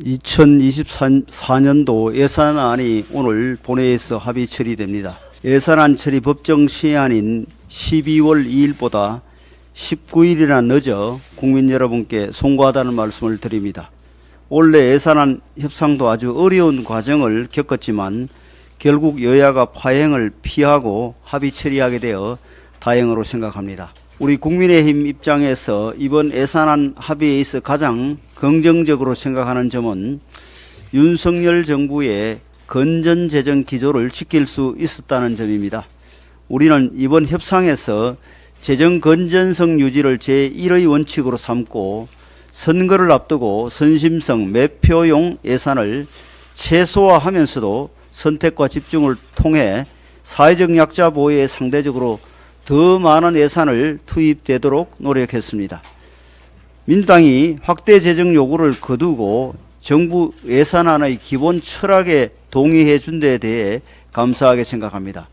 2024년도 예산안이 오늘 본회의에서 합의 처리됩니다. 예산안 처리 법정 시한인 12월 2일보다 19일이나 늦어 국민 여러분께 송구하다는 말씀을 드립니다. 원래 예산안 협상도 아주 어려운 과정을 겪었지만 결국 여야가 파행을 피하고 합의 처리하게 되어 다행으로 생각합니다. 우리 국민의힘 입장에서 이번 예산안 합의에 있어 가장 긍정적으로 생각하는 점은 윤석열 정부의 건전 재정 기조를 지킬 수 있었다는 점입니다. 우리는 이번 협상에서 재정 건전성 유지를 제1의 원칙으로 삼고 선거를 앞두고 선심성 매표용 예산을 최소화하면서도 선택과 집중을 통해 사회적 약자 보호에 상대적으로 더 많은 예산을 투입되도록 노력했습니다. 민주당이 확대 재정 요구를 거두고 정부 예산안의 기본 철학에 동의해 준 데 대해 감사하게 생각합니다.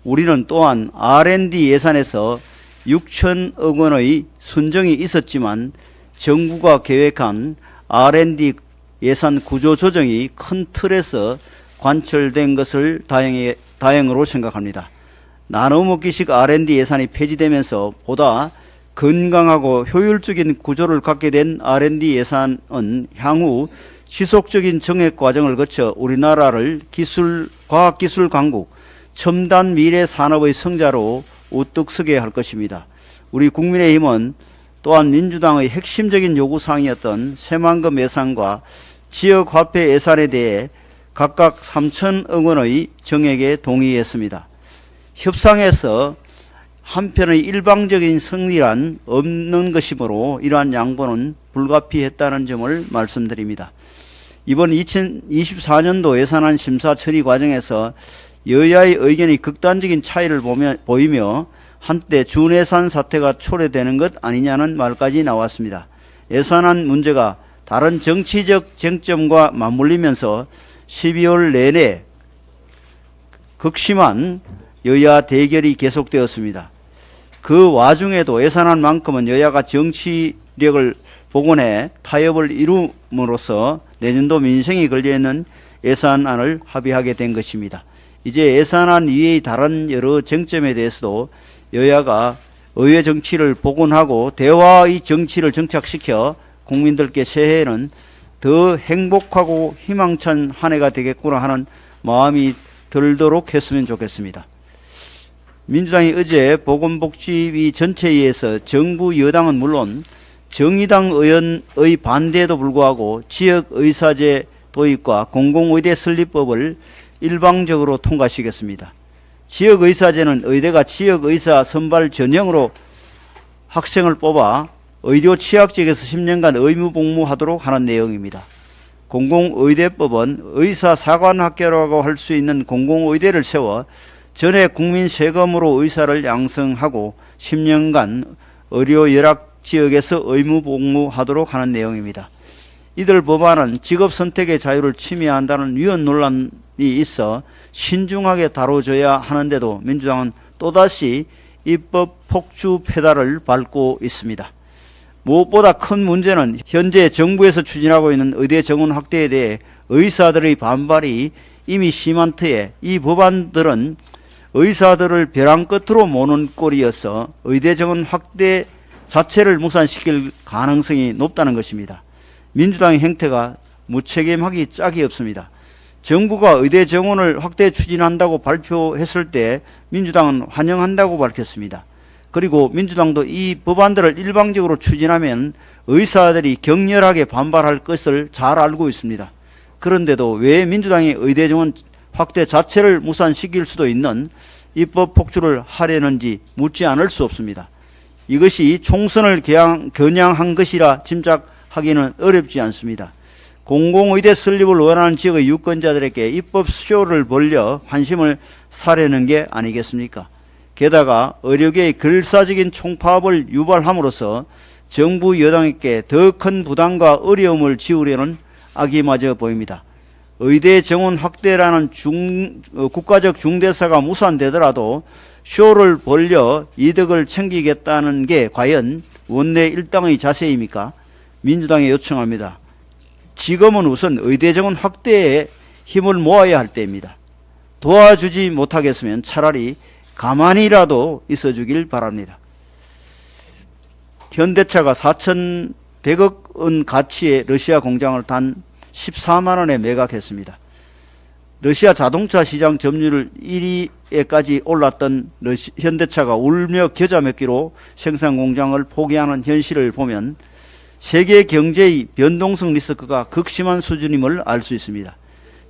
우리는 또한 R&D 예산에서 6천억 원의 순정이 있었지만 정부가 계획한 R&D 예산 구조 조정이 큰 틀에서 관철된 것을 다행으로 생각합니다. 나눠먹기식 R&D 예산이 폐지되면서 보다 건강하고 효율적인 구조를 갖게 된 R&D 예산은 향후 지속적인 정액 과정을 거쳐 우리나라를 과학기술 강국, 첨단 미래 산업의 성자로 우뚝 서게 할 것입니다. 우리 국민의힘은 또한 민주당의 핵심적인 요구사항이었던 새만금 예산과 지역화폐 예산에 대해 각각 3천억 원의 정액에 동의했습니다. 협상에서 한편의 일방적인 승리란 없는 것이므로 이러한 양보는 불가피했다는 점을 말씀드립니다. 이번 2024년도 예산안 심사 처리 과정에서 여야의 의견이 극단적인 차이를 보이며 한때 준예산 사태가 초래되는 것 아니냐는 말까지 나왔습니다. 예산안 문제가 다른 정치적 쟁점과 맞물리면서 12월 내내 극심한 여야 대결이 계속되었습니다. 그 와중에도 예산안만큼은 여야가 정치력을 복원해 타협을 이룸으로써 내년도 민생이 걸려있는 예산안을 합의하게 된 것입니다. 이제 예산안 이외의 다른 여러 쟁점에 대해서도 여야가 의회 정치를 복원하고 대화의 정치를 정착시켜 국민들께 새해에는 더 행복하고 희망찬 한 해가 되겠구나 하는 마음이 들도록 했으면 좋겠습니다. 민주당이 어제 보건복지위 전체회의에서 정부 여당은 물론 정의당 의원의 반대에도 불구하고 지역의사제 도입과 공공의대 설립법을 일방적으로 통과시켰습니다. 지역의사제는 의대가 지역의사 선발 전형으로 학생을 뽑아 의료 취약지역에서 10년간 의무 복무하도록 하는 내용입니다. 공공의대법은 의사사관학교라고 할 수 있는 공공의대를 세워 전액 국민 세금으로 의사를 양성하고 10년간 의료 열악지역에서 의무 복무하도록 하는 내용입니다. 이들 법안은 직업 선택의 자유를 침해한다는 위헌 논란이 있어 신중하게 다뤄져야 하는데도 민주당은 또다시 입법 폭주 페달을 밟고 있습니다. 무엇보다 큰 문제는 현재 정부에서 추진하고 있는 의대 정원 확대에 대해 의사들의 반발이 이미 심한 터에 이 법안들은 의사들을 벼랑 끝으로 모는 꼴이어서 의대 정원 확대 자체를 무산시킬 가능성이 높다는 것입니다. 민주당의 행태가 무책임하기 짝이 없습니다. 정부가 의대 정원을 확대 추진한다고 발표했을 때 민주당은 환영한다고 밝혔습니다. 그리고 민주당도 이 법안들을 일방적으로 추진하면 의사들이 격렬하게 반발할 것을 잘 알고 있습니다. 그런데도 왜 민주당이 의대 정원 확대 자체를 무산시킬 수도 있는 입법 폭주를 하려는지 묻지 않을 수 없습니다. 이것이 총선을 겨냥한 것이라 짐작하기는 어렵지 않습니다. 공공의대 설립을 원하는 지역의 유권자들에게 입법 쇼를 벌려 환심을 사려는 게 아니겠습니까? 게다가 의료계의 글사적인 총파업을 유발함으로써 정부 여당에게 더 큰 부담과 어려움을 지우려는 악의마저 보입니다. 의대 정원 확대라는 국가적 중대사가 무산되더라도 쇼를 벌려 이득을 챙기겠다는 게 과연 원내 일당의 자세입니까? 민주당에 요청합니다. 지금은 우선 의대정원 확대에 힘을 모아야 할 때입니다. 도와주지 못하겠으면 차라리 가만히라도 있어주길 바랍니다. 현대차가 4,100억 원 가치의 러시아 공장을 단 14만 원에 매각했습니다. 러시아 자동차 시장 점유율 1위에까지 올랐던 현대차가 울며 겨자 먹기로 생산 공장을 포기하는 현실을 보면 세계 경제의 변동성 리스크가 극심한 수준임을 알 수 있습니다.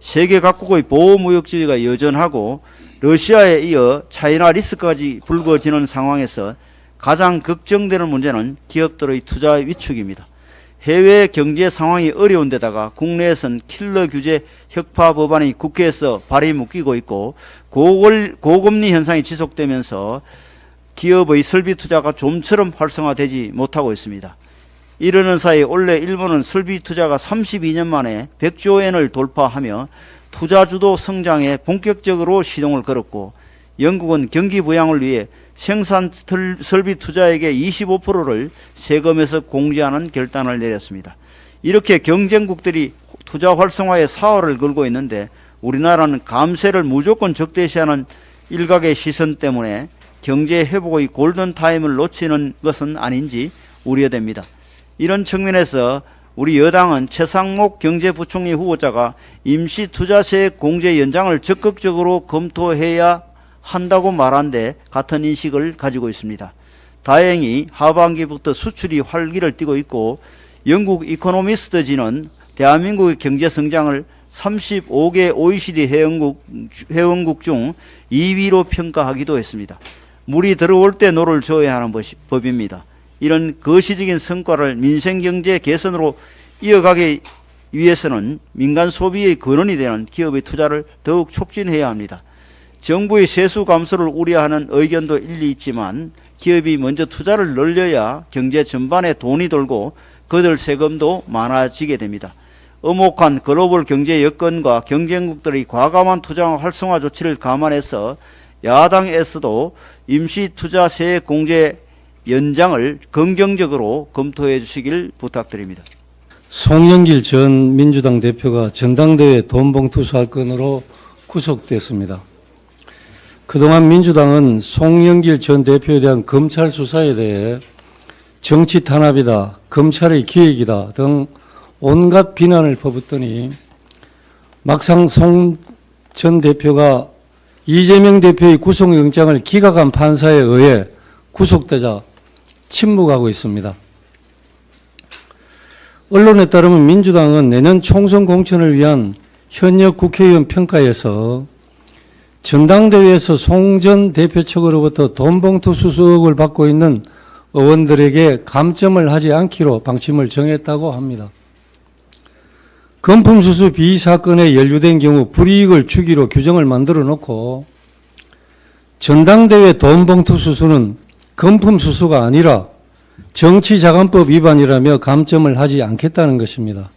세계 각국의 보호무역주의가 여전하고 러시아에 이어 차이나 리스크까지 불거지는 상황에서 가장 걱정되는 문제는 기업들의 투자 위축입니다. 해외 경제 상황이 어려운 데다가 국내에선 킬러 규제 혁파 법안이 국회에서 발이 묶이고 있고 고금리 현상이 지속되면서 기업의 설비 투자가 좀처럼 활성화되지 못하고 있습니다. 이러는 사이 올해 일본은 설비 투자가 32년 만에 100조 엔을 돌파하며 투자주도 성장에 본격적으로 시동을 걸었고, 영국은 경기 부양을 위해 생산 설비 투자액의 25%를 세금에서 공제하는 결단을 내렸습니다. 이렇게 경쟁국들이 투자 활성화에 사활을 걸고 있는데 우리나라는 감세를 무조건 적대시하는 일각의 시선 때문에 경제 회복의 골든타임을 놓치는 것은 아닌지 우려됩니다. 이런 측면에서 우리 여당은 최상목 경제부총리 후보자가 임시투자세 공제 연장을 적극적으로 검토해야 한다고 말한 데 같은 인식을 가지고 있습니다. 다행히 하반기부터 수출이 활기를 띠고 있고 영국 이코노미스트지는 대한민국의 경제 성장을 35개 OECD 회원국 중 2위로 평가하기도 했습니다. 물이 들어올 때 노를 저어야 하는 법입니다. 이런 거시적인 성과를 민생경제 개선으로 이어가기 위해서는 민간 소비의 근원이 되는 기업의 투자를 더욱 촉진해야 합니다. 정부의 세수 감소를 우려하는 의견도 일리 있지만 기업이 먼저 투자를 늘려야 경제 전반에 돈이 돌고 그들 세금도 많아지게 됩니다. 엄혹한 글로벌 경제 여건과 경쟁국들의 과감한 투자 활성화 조치를 감안해서 야당에서도 임시투자세 공제 연장을 긍정적으로 검토해 주시길 부탁드립니다. 송영길 전 민주당 대표가 전당대회 돈봉투 사건으로 구속됐습니다. 그동안 민주당은 송영길 전 대표에 대한 검찰 수사에 대해 정치 탄압이다, 검찰의 기획이다 등 온갖 비난을 퍼붓더니 막상 송 전 대표가 이재명 대표의 구속영장을 기각한 판사에 의해 구속되자 침묵하고 있습니다. 언론에 따르면 민주당은 내년 총선 공천을 위한 현역 국회의원 평가에서 전당대회에서 송 전 대표 측으로부터 돈봉투 수수을 받고 있는 의원들에게 감점을 하지 않기로 방침을 정했다고 합니다. 금품수수 비사건에 연루된 경우 불이익을 주기로 규정을 만들어 놓고 전당대회 돈봉투 수수는 금품수수가 아니라 정치자금법 위반이라며 감점을 하지 않겠다는 것입니다.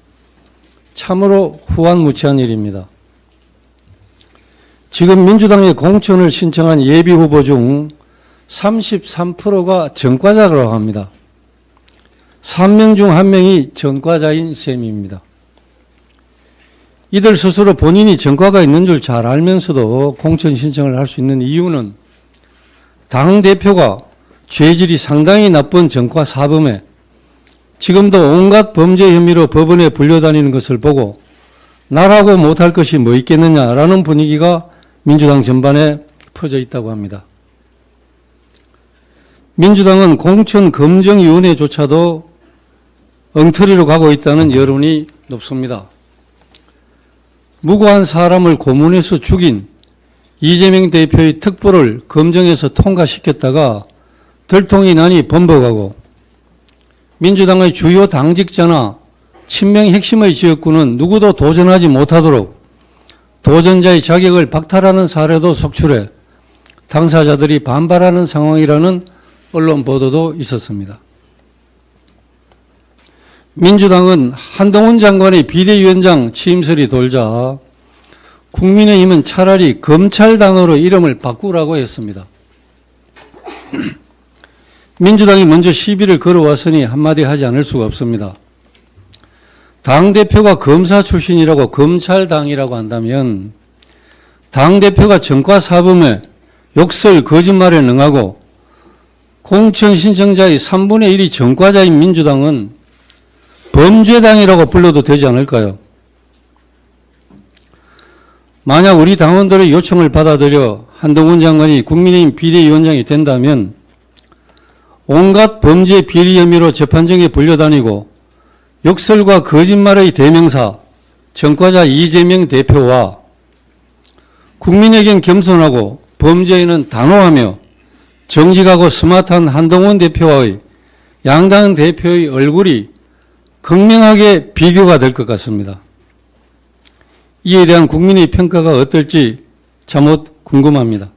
참으로 후한무치한 일입니다. 지금 민주당의 공천을 신청한 예비후보 중 33%가 전과자라고 합니다. 3명 중 1명이 전과자인 셈입니다. 이들 스스로 본인이 전과가 있는 줄 잘 알면서도 공천 신청을 할 수 있는 이유는 당대표가 죄질이 상당히 나쁜 전과 사범에 지금도 온갖 범죄 혐의로 법원에 불려다니는 것을 보고 나라고 못할 것이 뭐 있겠느냐라는 분위기가 민주당 전반에 퍼져 있다고 합니다. 민주당은 공천검증위원회조차도 엉터리로 가고 있다는 여론이 높습니다. 무고한 사람을 고문해서 죽인 이재명 대표의 특보를 검증해서 통과시켰다가 들통이 나니 번복하고 민주당의 주요 당직자나 친명 핵심의 지역구는 누구도 도전하지 못하도록 도전자의 자격을 박탈하는 사례도 속출해 당사자들이 반발하는 상황이라는 언론 보도도 있었습니다. 민주당은 한동훈 장관의 비대위원장 취임설이 돌자 국민의힘은 차라리 검찰당으로 이름을 바꾸라고 했습니다. 민주당이 먼저 시비를 걸어왔으니 한마디 하지 않을 수가 없습니다. 당대표가 검사 출신이라고 검찰당이라고 한다면 당대표가 전과사범에 욕설 거짓말에 능하고 공천 신청자의 3분의 1이 전과자인 민주당은 범죄당이라고 불러도 되지 않을까요? 만약 우리 당원들의 요청을 받아들여 한동훈 장관이 국민의힘 비대위원장이 된다면 온갖 범죄 비리 혐의로 재판정에 불려다니고 욕설과 거짓말의 대명사 전과자 이재명 대표와 국민에겐 겸손하고 범죄에는 단호하며 정직하고 스마트한 한동훈 대표와의 양당 대표의 얼굴이 극명하게 비교가 될 것 같습니다. 이에 대한 국민의 평가가 어떨지 참으로 궁금합니다.